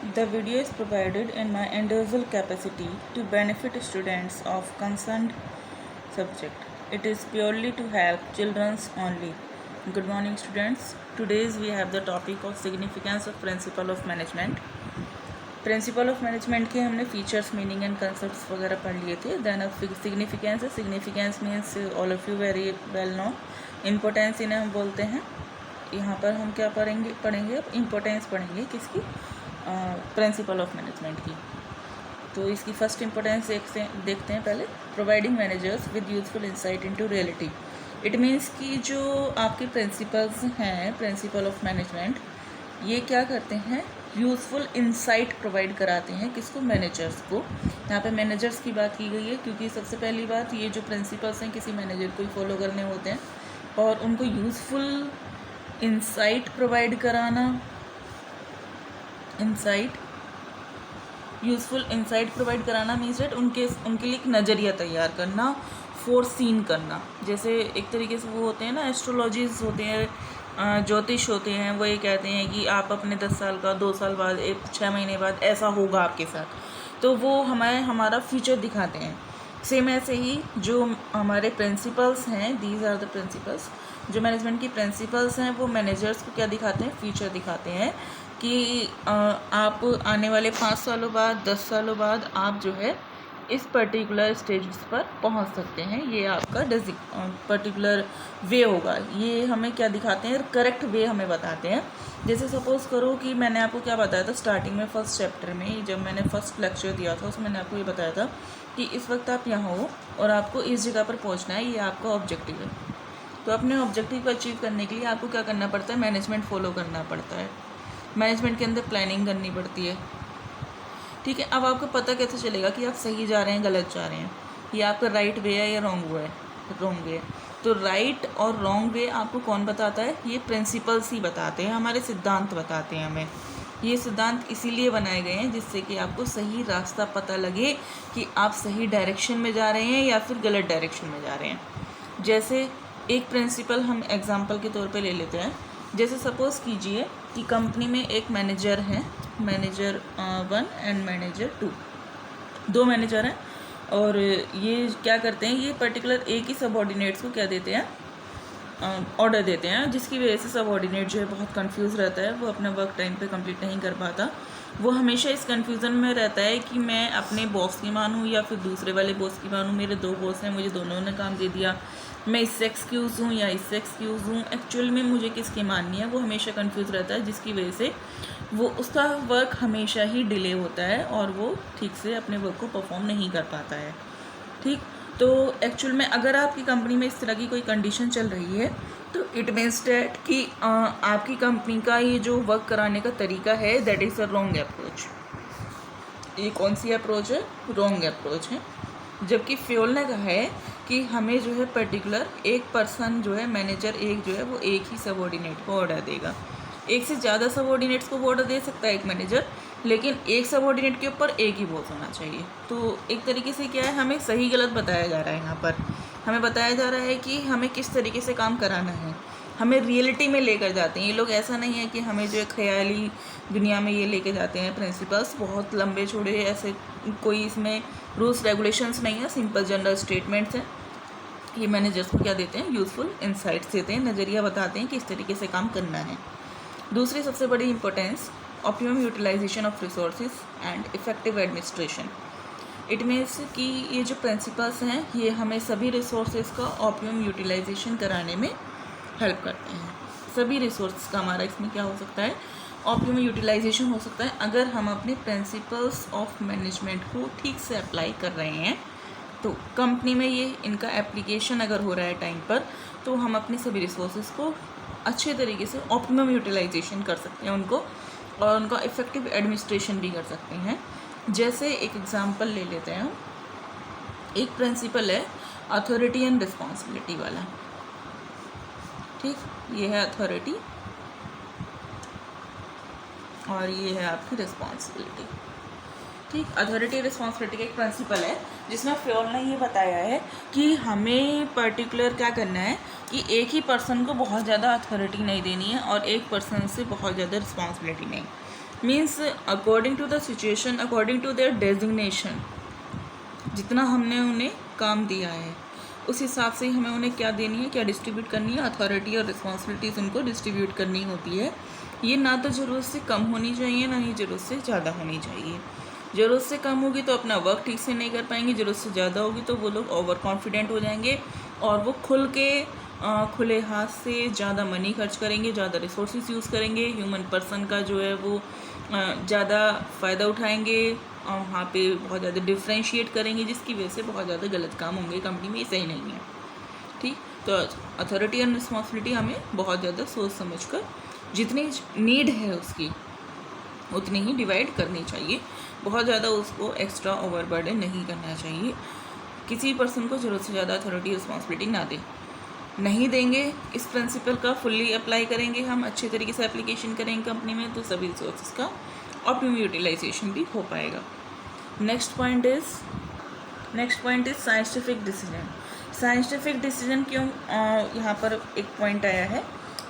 The video is provided in my individual capacity to benefit students of concerned subject. It is purely to help children only. Good morning, students. Today we have the topic of significance of principle of management. Principle of management के हमने features, meaning and concepts वगैरह पढ़ लिए थे. Then अब significance है. Significance means all of you very well know. Importance इन्हें हम बोलते हैं. यहाँ पर हम क्या पढ़ेंगे अब इम्पोर्टेंस पढ़ेंगे किसकी, प्रिंसिपल ऑफ मैनेजमेंट की. तो इसकी फर्स्ट इम्पोर्टेंस देखते हैं पहले. Providing managers with useful insight into reality. It means कि जो आपके प्रिंसिपल्स हैं, प्रिंसिपल ऑफ मैनेजमेंट, ये क्या करते हैं, यूज़फुल इंसाइट प्रोवाइड कराते हैं. किसको? मैनेजर्स को. यहाँ पे मैनेजर्स की बात की गई है क्योंकि सबसे पहली बात, ये जो प्रिंसिपल्स हैं किसी मैनेजर को ही फॉलो करने होते हैं और उनको यूज़फुल इंसाइट प्रोवाइड कराना, यूज़फुल इंसाइट प्रोवाइड कराना मीन्स डेट उनके लिए एक नज़रिया तैयार करना, फोरसीन करना. जैसे एक तरीके से वो होते हैं ना, एस्ट्रोलॉजीज होते हैं, ज्योतिष होते हैं, वो ये कहते हैं कि आप अपने 10 साल का 2 साल बाद 6 महीने बाद ऐसा होगा आपके साथ. तो वो हमारा फ्यूचर दिखाते हैं. सेम ऐसे ही जो हमारे प्रिंसिपल्स हैं, दीज आर द प्रिंसिपल्स, जो मैनेजमेंट की प्रिंसिपल्स हैं, वो मैनेजर्स को क्या दिखाते हैं, फ्यूचर दिखाते हैं कि आप आने वाले 5 सालों बाद, 10 सालों बाद आप जो है इस पर्टिकुलर स्टेज पर पहुंच सकते हैं. ये आपका पर्टिकुलर वे होगा. ये हमें क्या दिखाते हैं, करेक्ट वे हमें बताते हैं. जैसे सपोज़ करो कि मैंने आपको क्या बताया था स्टार्टिंग में, फर्स्ट चैप्टर में जब मैंने फर्स्ट लेक्चर दिया था, उसमें मैंने आपको ये बताया था कि इस वक्त आप यहाँ हो और आपको इस जगह पर पहुँचना है, ये आपका ऑब्जेक्टिव है. तो अपने ऑब्जेक्टिव को अचीव करने के लिए आपको क्या करना पड़ता है, मैनेजमेंट फॉलो करना पड़ता है. मैनेजमेंट के अंदर प्लानिंग करनी पड़ती है. ठीक है. अब आपको पता कैसे चलेगा कि आप सही जा रहे हैं, गलत जा रहे हैं, ये आपका राइट वे है या रॉन्ग वे है. तो राइट और रॉन्ग वे आपको कौन बताता है, ये प्रिंसिपल्स ही बताते हैं, हमारे सिद्धांत बताते हैं हमें. ये सिद्धांत इसीलिए बनाए गए हैं जिससे कि आपको सही रास्ता पता लगे कि आप सही डायरेक्शन में जा रहे हैं या फिर गलत डायरेक्शन में जा रहे हैं. जैसे एक प्रिंसिपल हम एग्जाम्पल के तौर पे ले लेते हैं. जैसे सपोज़ कीजिए कि कंपनी में एक मैनेजर है, मैनेजर 1 एंड मैनेजर 2, 2 मैनेजर हैं और ये क्या करते हैं, ये पर्टिकुलर एक ही सबऑर्डिनेट्स को क्या देते हैं, ऑर्डर देते हैं, जिसकी वजह से सबऑर्डिनेट जो है बहुत कंफ्यूज रहता है, वो अपना वर्क टाइम पे कंप्लीट नहीं कर पाता. वो हमेशा इस कन्फ्यूज़न में रहता है कि मैं अपने बॉस की मानूं या फिर दूसरे वाले बॉस की मानूं. मेरे 2 बॉस हैं, मुझे दोनों ने काम दे दिया, मैं इससे एक्सक्यूज़ हूँ या इससे एक्सक्यूज़ हूँ, एक्चुअल में मुझे किसकी माननी है, वो हमेशा कंफ्यूज रहता है, जिसकी वजह से वो उसका वर्क हमेशा ही डिले होता है और वो ठीक से अपने वर्क को परफॉर्म नहीं कर पाता है. ठीक. तो एक्चुअल में अगर आपकी कंपनी में इस तरह की कोई कंडीशन चल रही है तो इट मीन्स डैट कि आपकी कंपनी का ये जो वर्क कराने का तरीका है, that is a wrong approach. ये कौन सी अप्रोच है, रॉन्ग अप्रोच है. जबकि फ्योल ने कहा है कि हमें जो है पर्टिकुलर एक पर्सन जो है, मैनेजर एक जो है, वो एक ही सबऑर्डिनेट को ऑर्डर देगा. एक से ज़्यादा सबऑर्डिनेट्स को ऑर्डर दे सकता है एक मैनेजर, लेकिन एक सबऑर्डिनेट के ऊपर एक ही बॉस होना चाहिए. तो एक तरीके से क्या है, हमें सही गलत बताया जा रहा है. यहाँ पर हमें बताया जा रहा है कि हमें किस तरीके से काम कराना है, हमें रियलिटी में लेकर जाते हैं ये लोग. ऐसा नहीं है कि हमें जो है ख्याली दुनिया में ये लेके जाते हैं प्रिंसिपल्स, बहुत लंबे छोड़े ऐसे कोई इसमें रूल्स रेगुलेशंस नहीं है, सिंपल जनरल स्टेटमेंट्स हैं. ये मैनेजर्स को क्या देते हैं, यूज़फुल इंसाइट्स देते हैं, नज़रिया बताते हैं कि इस तरीके से काम करना है. दूसरी सबसे बड़ी importance, optimum utilisation of resources and effective administration. It means कि ये जो प्रिंसिपल्स हैं ये हमें सभी रिसोर्सेज का ऑप्टिमम यूटिलाइजेशन कराने में हेल्प करते हैं. सभी रिसोर्स का हमारा इसमें क्या हो सकता है, ऑप्टिमम यूटिलाइजेशन हो सकता है अगर हम अपने प्रिंसिपल्स ऑफ मैनेजमेंट को ठीक से अप्लाई कर रहे हैं. तो कंपनी में ये इनका एप्लीकेशन अगर हो रहा है टाइम पर, तो हम अपने सभी रिसोर्सेज को अच्छे तरीके से ऑप्टिमम यूटिलाइजेशन कर सकते हैं उनको, और उनका इफ़ेक्टिव एडमिनिस्ट्रेशन भी कर सकते हैं. जैसे एक एग्जांपल ले लेते हैं हम. एक प्रिंसिपल है अथॉरिटी एंड रिस्पॉन्सिबिलिटी वाला. ठीक. ये है अथॉरिटी और ये है आपकी रिस्पॉन्सिबिलिटी. ठीक. अथॉरिटी रिस्पॉन्सिबिलिटी का एक प्रिंसिपल है जिसमें फ्योल ने ये बताया है कि हमें पर्टिकुलर क्या करना है कि एक ही पर्सन को बहुत ज़्यादा अथॉरिटी नहीं देनी है और एक पर्सन से बहुत ज़्यादा रिस्पॉन्सिबिलिटी नहीं. Means according to the situation, according to their designation, जितना हमने उन्हें काम दिया है उस हिसाब से हमें उन्हें क्या देनी है, क्या डिस्ट्रीब्यूट करनी है, अथॉरिटी और रिस्पॉन्सिबिलिटीज़ उनको डिस्ट्रीब्यूट करनी होती है। ये ना तो ज़रूरत से कम होनी चाहिए, ना ही ज़रूरत से ज़्यादा होनी चाहिए। ज़रूरत से कम होगी तो अपना वर्क ठीक से नहीं कर पाएंगे, ज़रूरत से ज़्यादा होगी तो वो लोग ओवर कॉन्फिडेंट हो जाएंगे और वो खुले हाथ से ज़्यादा मनी खर्च करेंगे, ज़्यादा रिसोर्सेज यूज़ करेंगे, ह्यूमन पर्सन का जो है वो ज़्यादा फ़ायदा उठाएंगे और वहाँ पे बहुत ज़्यादा डिफ्रेंशिएट करेंगे, जिसकी वजह से बहुत ज़्यादा गलत काम होंगे कंपनी में। ये सही नहीं है, ठीक। तो अथॉरिटी एंड रिस्पॉन्सिबिलिटी हमें बहुत ज़्यादा सोच समझ कर जितनी नीड है उसकी उतनी ही डिवाइड करनी चाहिए। बहुत ज़्यादा उसको एक्स्ट्रा ओवरबर्डन नहीं करना चाहिए। किसी पर्सन को ज़रूरत से ज़्यादा अथॉरिटी रिस्पॉन्सिबिलिटी ना दें। नहीं देंगे, इस प्रिंसिपल का फुल्ली अप्लाई करेंगे, हम अच्छे तरीके से एप्लीकेशन करेंगे कंपनी में, तो सभी रिसोर्सेज का ऑप्टिमम यूटिलाइजेशन भी हो पाएगा। Next point is scientific decision. Scientific decision क्यों यहाँ पर एक पॉइंट आया है।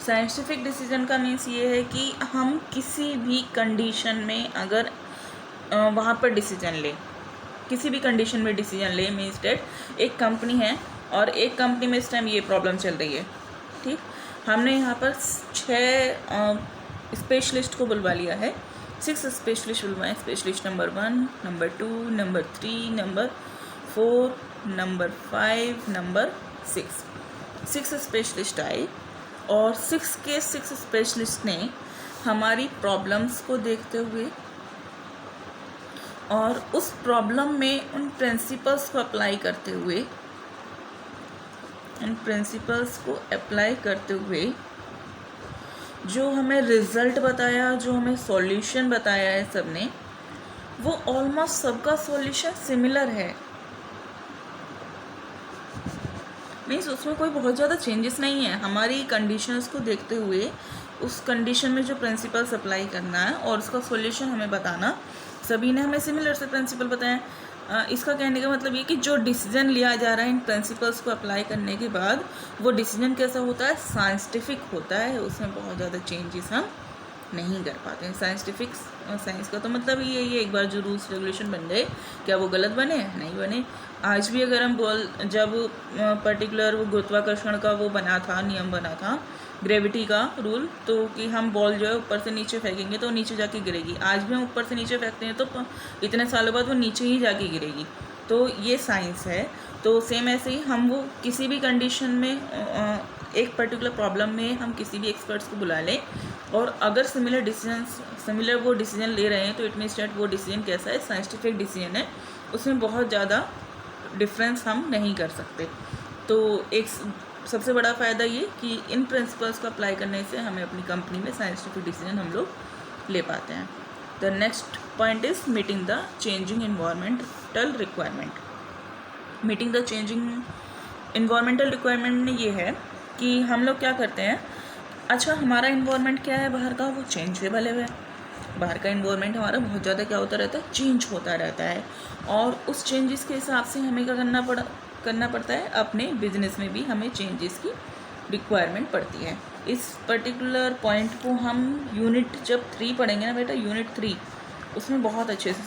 साइंटिफिक डिसीजन का मीन्स ये है कि हम किसी भी कंडीशन में अगर वहाँ पर डिसीजन लें, किसी भी कंडीशन में डिसीजन लें, मीन्स डेट एक कंपनी है और एक कंपनी में इस टाइम ये प्रॉब्लम चल रही है, ठीक। हमने यहाँ पर 6 स्पेशलिस्ट को बुलवा लिया है, 6 स्पेशलिस्ट बुलवाएं। Specialist number 1, number 2, number 3, number 4, number 5, number 6 specialist आए और 6 स्पेशलिस्ट ने हमारी प्रॉब्लम्स को देखते हुए और उस प्रॉब्लम में उन प्रिंसिपल्स को अप्लाई करते हुए जो हमें रिज़ल्ट बताया, जो हमें सॉल्यूशन बताया है सबने, वो ऑलमोस्ट सबका सॉल्यूशन सिमिलर है। मीन्स उसमें कोई बहुत ज़्यादा चेंजेस नहीं है। हमारी कंडीशंस को देखते हुए उस कंडीशन में जो प्रिंसिपल्स अप्लाई करना है और उसका सॉल्यूशन हमें बताना, सभी ने हमें सिमिलर से प्रिंसिपल बताए। इसका कहने का मतलब ये कि जो डिसीजन लिया जा रहा है इन प्रिंसिपल्स को अप्लाई करने के बाद, वो डिसीजन कैसा होता है, साइंटिफिक होता है। उसमें बहुत ज़्यादा चेंजेस हम नहीं कर पाते हैं। साइंस का तो मतलब ये एक बार जो रूल्स रेगुलेशन बन गए, क्या वो गलत बने? नहीं बने। आज भी अगर हम जब पर्टिकुलर वो गुरुत्वाकर्षण का वो बना था, नियम बना था, ग्रेविटी का रूल, तो कि हम बॉल जो है ऊपर से नीचे फेंकेंगे तो नीचे जाके गिरेगी। आज भी हम ऊपर से नीचे फेंकते हैं तो इतने सालों बाद वो नीचे ही जाके गिरेगी। तो ये साइंस है। तो सेम ऐसे ही हम वो किसी भी कंडीशन में एक पर्टिकुलर प्रॉब्लम में हम किसी भी एक्सपर्ट्स को बुला लें और अगर सिमिलर वो डिसीजन ले रहे हैं तो इट मीन्स डेट वो डिसीजन कैसा है, साइंटिफिक डिसीजन है। उसमें बहुत ज़्यादा डिफरेंस हम नहीं कर सकते। तो एक सबसे बड़ा फ़ायदा ये कि इन प्रिंसिपल्स को अप्लाई करने से हमें अपनी कंपनी में साइंटिफिक डिसीजन हम लोग ले पाते हैं। The next point is meeting the changing environmental requirement. Meeting the changing environmental requirement में ये है कि हम लोग क्या करते हैं, अच्छा हमारा इन्वायरमेंट क्या है बाहर का, वो चेंजेबल है। बाहर का इन्वायरमेंट हमारा बहुत ज़्यादा क्या होता रहता है, चेंज होता रहता है। और उस चेंजेस के हिसाब से हमें क्या करना पड़ता है, अपने बिजनेस में भी हमें चेंजेस की रिक्वायरमेंट पड़ती है। इस पर्टिकुलर पॉइंट को हम यूनिट जब 3 पढ़ेंगे ना बेटा, यूनिट 3, उसमें बहुत अच्छे से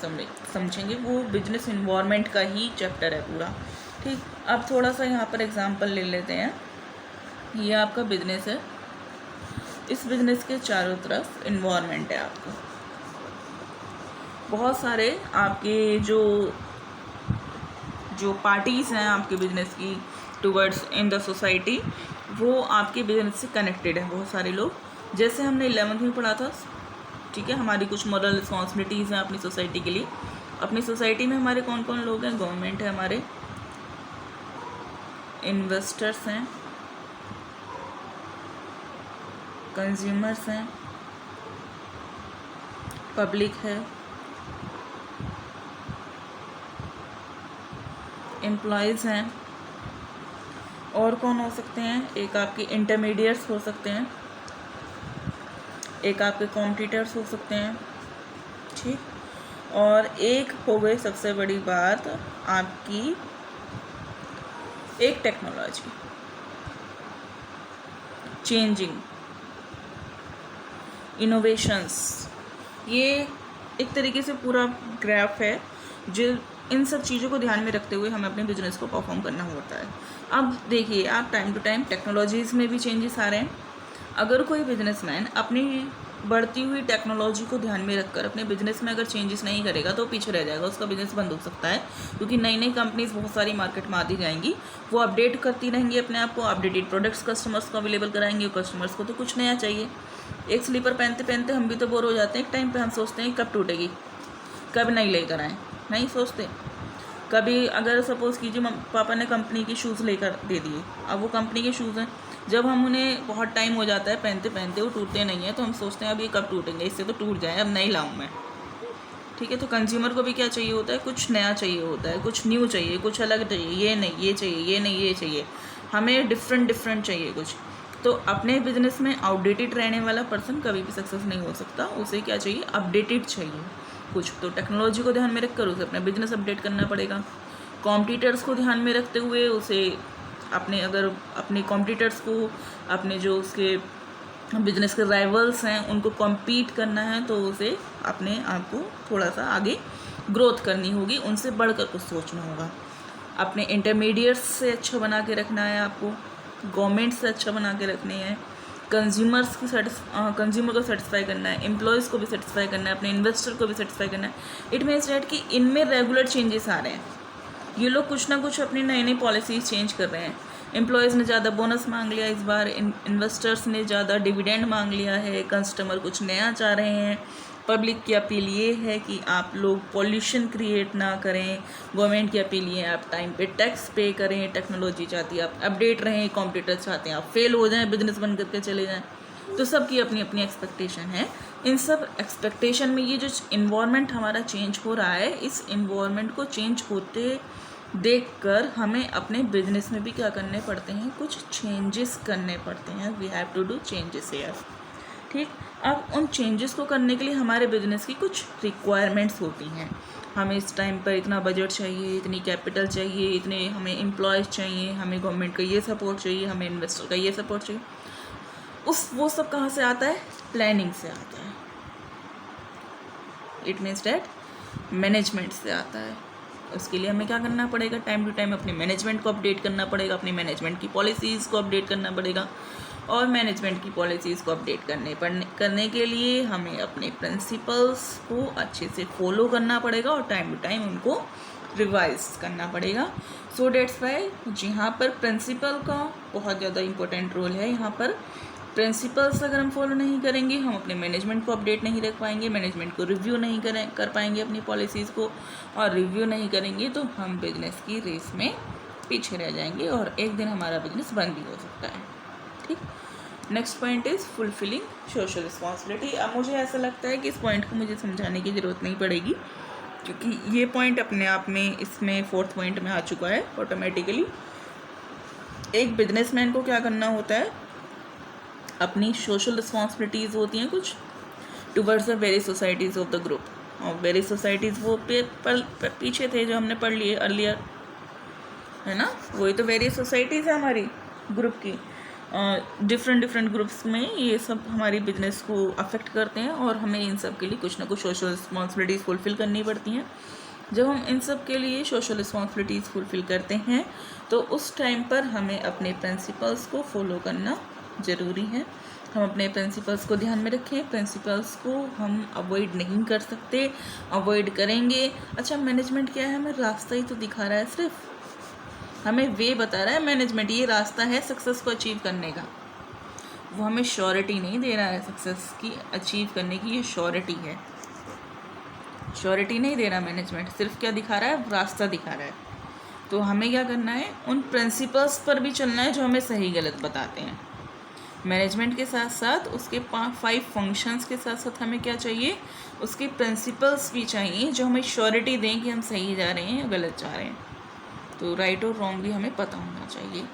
समझेंगे। वो बिजनेस इन्वायरमेंट का ही चैप्टर है पूरा, ठीक। अब थोड़ा सा यहाँ पर एग्जांपल ले लेते हैं। ये आपका बिजनेस है, इस बिजनेस के चारों तरफ इन्वायरमेंट है। आपको बहुत सारे आपके जो पार्टीज़ हैं आपके बिजनेस की टुवर्ड्स इन द सोसाइटी, वो आपके बिजनेस से कनेक्टेड है। बहुत सारे लोग, जैसे हमने 11th में पढ़ा था, ठीक है, हमारी कुछ मॉरल रिस्पॉन्सिबिलिटीज़ हैं अपनी सोसाइटी के लिए। अपनी सोसाइटी में हमारे कौन कौन लोग हैं, गवर्नमेंट है, हमारे इन्वेस्टर्स हैं, कंज्यूमर्स हैं, पब्लिक है, एम्प्लॉयज़ हैं, और कौन हो सकते हैं, एक आपके इंटरमीडिएट्स हो सकते हैं, एक आपके कॉम्पिटिटर्स हो सकते हैं, ठीक। और एक हो गई सबसे बड़ी बात आपकी एक टेक्नोलॉजी, चेंजिंग, इनोवेशंस, ये एक तरीके से पूरा ग्राफ है जो इन सब चीज़ों को ध्यान में रखते हुए हमें अपने बिजनेस को परफॉर्म करना होता है। अब देखिए आप टाइम टू टाइम टेक्नोलॉजीज़ में भी चेंजेस आ रहे हैं। अगर कोई बिजनेसमैन अपनी बढ़ती हुई टेक्नोलॉजी को ध्यान में रखकर अपने बिजनेस में अगर चेंजेस नहीं करेगा तो पीछे रह जाएगा, उसका बिजनेस बंद हो सकता है, क्योंकि नई नई कंपनीज बहुत सारी मार्केट में आती जाएंगी, वो अपडेट करती रहेंगी अपने आप को, अपडेटेड प्रोडक्ट्स कस्टमर्स को अवेलेबल कराएंगे। कस्टमर्स को तो कुछ नया चाहिए। एक स्लीपर पहनते पहनते हम भी तो बोर हो जाते हैं। एक टाइम पर हम सोचते हैं कब टूटेगी, कब नहीं लेकर आएँ, नहीं सोचते। कभी अगर सपोज़ कीजिए पापा ने कंपनी के शूज़ लेकर दे दिए, अब वो कंपनी के शूज़ हैं, जब हम उन्हें बहुत टाइम हो जाता है पहनते पहनते वो टूटते नहीं हैं, तो हम सोचते हैं अब ये कब टूटेंगे, इससे तो टूट जाए, अब नहीं लाऊं मैं। ठीक है, तो कंज्यूमर को भी क्या चाहिए होता है, कुछ नया चाहिए होता है, कुछ न्यू चाहिए, कुछ अलग चाहिए, ये नहीं ये चाहिए, ये नहीं ये चाहिए, हमें डिफरेंट चाहिए कुछ। तो अपने बिजनेस में आउटडेटेड रहने वाला पर्सन कभी भी सक्सेस नहीं हो सकता। उसे क्या चाहिए, अपडेटेड चाहिए कुछ। तो टेक्नोलॉजी को ध्यान में रखकर उसे अपना बिजनेस अपडेट करना पड़ेगा। कॉम्पिटिटर्स को ध्यान में रखते हुए उसे अपने कॉम्पिटिटर्स को, अपने जो उसके बिजनेस के राइवल्स हैं उनको कॉम्पीट करना है, तो उसे अपने आप को थोड़ा सा आगे ग्रोथ करनी होगी, उनसे बढ़कर कुछ सोचना होगा। अपने इंटरमीडिएट्स से अच्छा बना के रखना है आपको, गवर्नमेंट से अच्छा बना के रखने हैं, कंज्यूमर को सेटिस्फाई करना है, एम्प्लॉयज़ को भी सेटिस्फाई करना है, अपने इन्वेस्टर को भी सेटिस्फाई करना है। इट मीन्स डैट कि इनमें रेगुलर चेंजेस आ रहे हैं। ये लोग कुछ ना कुछ अपनी नई नई पॉलिसीज़ चेंज कर रहे हैं। एम्प्लॉयज़ ने ज़्यादा बोनस मांग लिया इस बार, इन्वेस्टर्स ने ज़्यादा डिविडेंड मांग लिया है, कस्टमर कुछ नया चाह रहे हैं, पब्लिक की अपील ये है कि आप लोग पॉल्यूशन क्रिएट ना करें, गवर्नमेंट की अपील ये है आप टाइम पे टैक्स पे करें, टेक्नोलॉजी चाहती है आप अपडेट रहें, कॉम्पिटिटर चाहते हैं आप फेल हो जाएं, बिजनेस बंद करके चले जाएं। तो सबकी अपनी अपनी एक्सपेक्टेशन है। इन सब एक्सपेक्टेशन में ये जो इन्वायरमेंट हमारा चेंज हो रहा है, इस इन्वायरमेंट को चेंज होते देखकर हमें अपने बिजनेस में भी क्या करने पड़ते हैं, कुछ चेंजेस करने पड़ते हैं। We have to do changes here. ठीक, अब उन चेंजेस को करने के लिए हमारे बिजनेस की कुछ रिक्वायरमेंट्स होती हैं। हमें इस टाइम पर इतना बजट चाहिए, इतनी कैपिटल चाहिए, इतने हमें एम्प्लॉयज़ चाहिए, हमें गवर्नमेंट का ये सपोर्ट चाहिए, हमें इन्वेस्टर का ये सपोर्ट चाहिए। वो सब कहाँ से आता है, प्लानिंग से आता है। इट मीन्स डैट मैनेजमेंट से आता है। उसके लिए हमें क्या करना पड़ेगा, टाइम टू टाइम अपने मैनेजमेंट को अपडेट करना पड़ेगा, अपनी मैनेजमेंट की पॉलिसीज़ को अपडेट करना पड़ेगा। और मैनेजमेंट की पॉलिसीज़ को अपडेट करने के लिए हमें अपने प्रिंसिपल्स को अच्छे से फॉलो करना पड़ेगा और टाइम टू टाइम उनको रिवाइज करना पड़ेगा। सो डेट्स वाई यहाँ पर प्रिंसिपल का बहुत ज़्यादा इम्पोर्टेंट रोल है। यहाँ पर प्रिंसिपल्स अगर हम फॉलो नहीं करेंगे, हम अपने मैनेजमेंट को अपडेट नहीं रख पाएंगे, मैनेजमेंट को रिव्यू नहीं कर पाएंगे अपनी पॉलिसीज़ को, और रिव्यू नहीं करेंगे तो हम बिजनेस की रेस में पीछे रह जाएंगे और एक दिन हमारा बिजनेस बंद भी हो सकता है। ठीक, next point is fulfilling social responsibility. अब मुझे ऐसा लगता है कि इस पॉइंट को मुझे समझाने की ज़रूरत नहीं पड़ेगी, क्योंकि ये पॉइंट अपने आप में इसमें फोर्थ पॉइंट में आ चुका है ऑटोमेटिकली। एक बिजनेसमैन को क्या करना होता है, अपनी सोशल रिस्पॉन्सिबिलिटीज़ होती हैं कुछ towards the very societies of the group. और वेरी सोसाइटीज़ वो पीछे थे जो हमने पढ़ लिए अर्लियर, है ना, वही तो वेरी सोसाइटीज़ है हमारी ग्रुप की। डिफरेंट ग्रुप्स में ये सब हमारी बिजनेस को अफेक्ट करते हैं और हमें इन सब के लिए कुछ ना कुछ सोशल रिस्पॉन्सिबिलिटीज़ फुलफ़िल करनी पड़ती हैं। जब हम इन सब के लिए सोशल रिस्पॉन्सिबिलिटीज़ फुलफ़िल करते हैं तो उस टाइम पर हमें अपने प्रिंसिपल्स को फॉलो करना ज़रूरी है। हम अपने प्रिंसिपल्स को ध्यान में रखें, प्रिंसिपल्स को हम अवॉइड नहीं कर सकते, अवॉइड करेंगे। अच्छा, मैनेजमेंट क्या है, हमें रास्ता ही तो दिखा रहा है, सिर्फ हमें वे बता रहा है मैनेजमेंट, ये रास्ता है सक्सेस को अचीव करने का। वो हमें श्योरिटी नहीं दे रहा है सक्सेस की अचीव करने की, ये श्योरिटी है, श्योरिटी नहीं दे रहा मैनेजमेंट, सिर्फ क्या दिखा रहा है, रास्ता दिखा रहा है। तो हमें क्या करना है, उन प्रिंसिपल्स पर भी चलना है जो हमें सही गलत बताते हैं। मैनेजमेंट के साथ साथ उसके 5 फंक्शंस के साथ साथ हमें क्या चाहिए, उसके प्रिंसिपल्स भी चाहिए जो हमें श्योरिटी दें कि हम सही जा रहे हैं या गलत जा रहे हैं। तो राइट और रॉन्ग भी हमें पता होना चाहिए।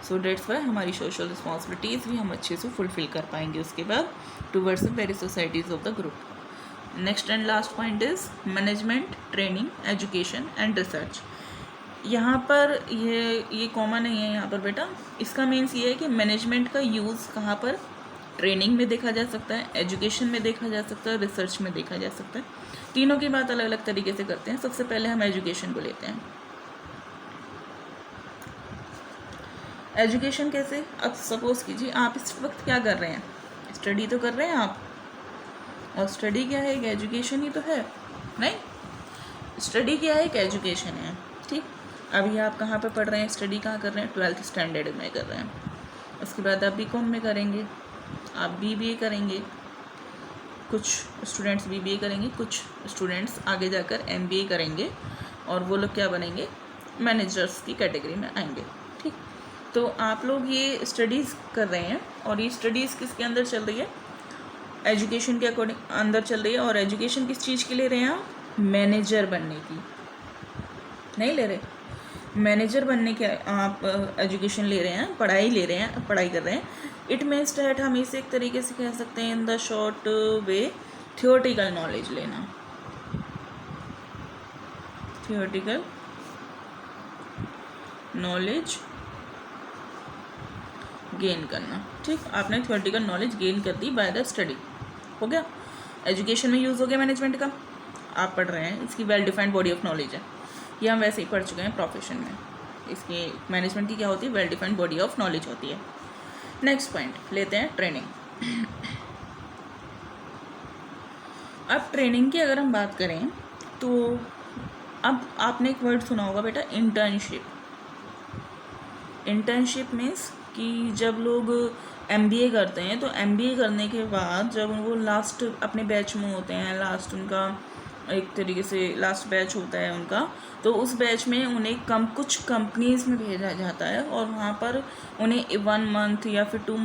सो डेट्स वाई हमारी सोशल रिस्पॉन्सिबिलिटीज़ भी हम अच्छे से फुलफ़िल कर पाएंगे उसके बाद towards the very societies of the group. Next and last point is management, training, education and research. यहाँ पर ये कॉमन नहीं है यहाँ पर बेटा। इसका मीन्स ये है कि मैनेजमेंट का यूज़ कहाँ पर, ट्रेनिंग में देखा जा सकता है, एजुकेशन में देखा जा सकता है, रिसर्च में देखा जा सकता है। तीनों की बात अलग अलग तरीके से करते हैं। सबसे पहले हम एजुकेशन को लेते हैं। एजुकेशन कैसे, अब सपोज कीजिए आप इस वक्त क्या कर रहे हैं, स्टडी तो कर रहे हैं आप, और स्टडी क्या है, एक एजुकेशन ही तो है, नहीं? स्टडी क्या है, एक एजुकेशन है, ठीक। अभी आप कहाँ पे पढ़ रहे हैं, स्टडी कहाँ कर रहे हैं, 12th स्टैंडर्ड में कर रहे हैं। उसके बाद आप बीकॉम में करेंगे, आप बीबीए करेंगे, कुछ स्टूडेंट्स बीबीए करेंगे, कुछ स्टूडेंट्स आगे जाकर एमबीए करेंगे, और वो लोग क्या बनेंगे, मैनेजर्स की कैटेगरी में आएंगे, ठीक। तो आप लोग ये स्टडीज़ कर रहे हैं, और ये स्टडीज़ किसके अंदर चल रही है, एजुकेशन के अकॉर्डिंग अंदर चल रही है। और एजुकेशन किस चीज़ की ले रहे हैं आप, मैनेजर बनने की नहीं ले रहे, मैनेजर बनने के आप एजुकेशन ले रहे हैं, पढ़ाई ले रहे हैं, पढ़ाई कर रहे हैं। इट मीन्स डैट हम इसे एक तरीके से कह सकते हैं in the short way theoretical knowledge लेना, थियोरेटिकल नॉलेज गेन करना, ठीक। आपने थियोरेटिकल नॉलेज गेन कर दी बाय द स्टडी, हो गया। एजुकेशन में यूज़ हो गया मैनेजमेंट का, आप पढ़ रहे हैं, इसकी well defined body of knowledge है, ये हम वैसे ही पढ़ चुके हैं प्रोफेशन में। इसकी मैनेजमेंट की क्या होती है, well defined body of knowledge होती है। नेक्स्ट पॉइंट लेते हैं, ट्रेनिंग। अब ट्रेनिंग की अगर हम बात करें तो अब आपने एक वर्ड सुना होगा बेटा, इंटर्नशिप। इंटर्नशिप मीन्स कि जब लोग एमबीए करते हैं, तो एमबीए करने के बाद जब वो लास्ट अपने बैच में होते हैं, लास्ट उनका एक तरीके से लास्ट बैच होता है उनका, तो उस बैच में उन्हें कुछ कंपनीज़ में भेजा जाता है, और वहाँ पर उन्हें 1 मंथ या फिर 2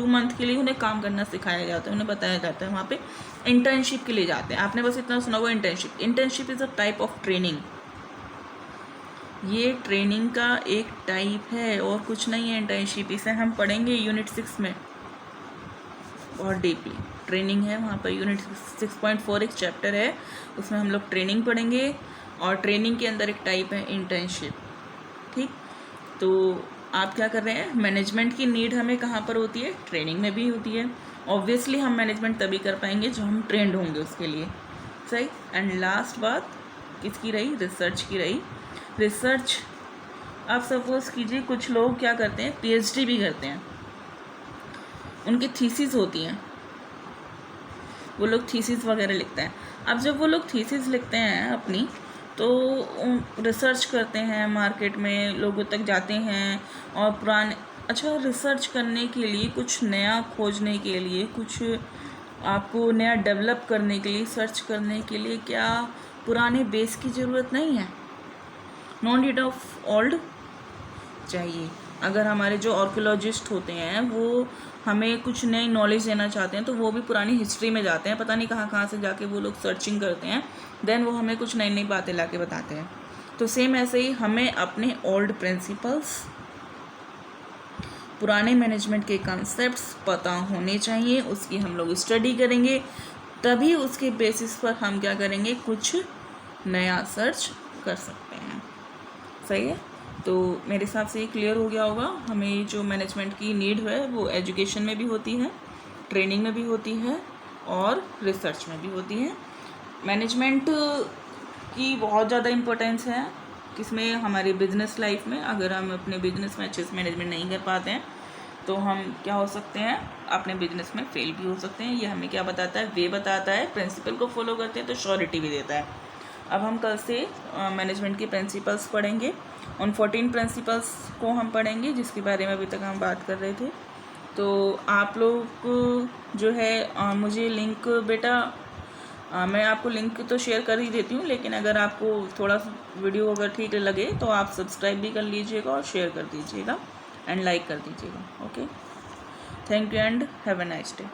मंथ के लिए उन्हें काम करना सिखाया जाता है, उन्हें बताया जाता है, वहाँ पे इंटर्नशिप के लिए जाते हैं। आपने बस इतना सुना हुआ internship. Internship is a type of training, ये ट्रेनिंग का एक टाइप है और कुछ नहीं है इंटर्नशिप। इसे हम पढ़ेंगे यूनिट 6 में बहुत डीपली। ट्रेनिंग है वहाँ पर, यूनिट 6.4 एक चैप्टर है, उसमें हम लोग ट्रेनिंग पढ़ेंगे, और ट्रेनिंग के अंदर एक टाइप है इंटर्नशिप, ठीक। तो आप क्या कर रहे हैं, मैनेजमेंट की नीड हमें कहाँ पर होती है, ट्रेनिंग में भी होती है। ऑब्वियसली हम मैनेजमेंट तभी कर पाएंगे जो हम ट्रेंड होंगे उसके लिए, सही। एंड लास्ट बात किसकी रही, रिसर्च की रही। रिसर्च, आप सपोज कीजिए कुछ लोग क्या करते हैं, पीएचडी भी करते हैं, उनकी थीसिस होती हैं, वो लोग थीसिस वगैरह लिखते हैं। अब जब वो लोग थीसिस लिखते हैं अपनी, तो रिसर्च करते हैं, मार्केट में लोगों तक जाते हैं, और पुराने रिसर्च करने के लिए, कुछ नया खोजने के लिए, कुछ आपको नया डेवलप करने के लिए, सर्च करने के लिए क्या पुराने बेस की ज़रूरत नहीं है, नो नीड ऑफ ओल्ड चाहिए। अगर हमारे जो आर्कियोलॉजिस्ट होते हैं वो हमें कुछ नई नॉलेज देना चाहते हैं, तो वो भी पुरानी हिस्ट्री में जाते हैं, पता नहीं कहाँ से जाके वो लोग सर्चिंग करते हैं, देन वो हमें कुछ नई नई बातें ला के बताते हैं। तो सेम ऐसे ही हमें अपने ओल्ड प्रिंसिपल्स, पुराने मैनेजमेंट के कॉन्सेप्ट्स पता होने चाहिए, उसकी हम लोग स्टडी करेंगे, तभी उसके बेसिस पर हम क्या करेंगे, कुछ नया सर्च कर सकते हैं, सही है। तो मेरे हिसाब से ये क्लियर हो गया होगा। हमें जो मैनेजमेंट की नीड है वो एजुकेशन में भी होती है, ट्रेनिंग में भी होती है, और रिसर्च में भी होती है। मैनेजमेंट की बहुत ज़्यादा इम्पोर्टेंस है किसमें, हमारे बिजनेस लाइफ में। अगर हम अपने बिजनेस में अच्छे से मैनेजमेंट नहीं कर पाते हैं, तो हम क्या हो सकते हैं, अपने बिजनेस में फेल भी हो सकते हैं। ये हमें क्या बताता है, वे बताता है। प्रिंसिपल को फॉलो करते हैं तो श्योरिटी भी देता है। अब हम कल से मैनेजमेंट के प्रिंसिपल्स पढ़ेंगे, उन 14 प्रिंसिपल्स को हम पढ़ेंगे जिसके बारे में अभी तक हम बात कर रहे थे। तो आप लोग जो है मुझे लिंक बेटा मैं आपको लिंक तो शेयर कर ही देती हूँ, लेकिन अगर आपको थोड़ा वीडियो अगर ठीक लगे तो आप सब्सक्राइब भी कर लीजिएगा और शेयर कर दीजिएगा एंड लाइक कर दीजिएगा। Okay, thank you and have a nice day.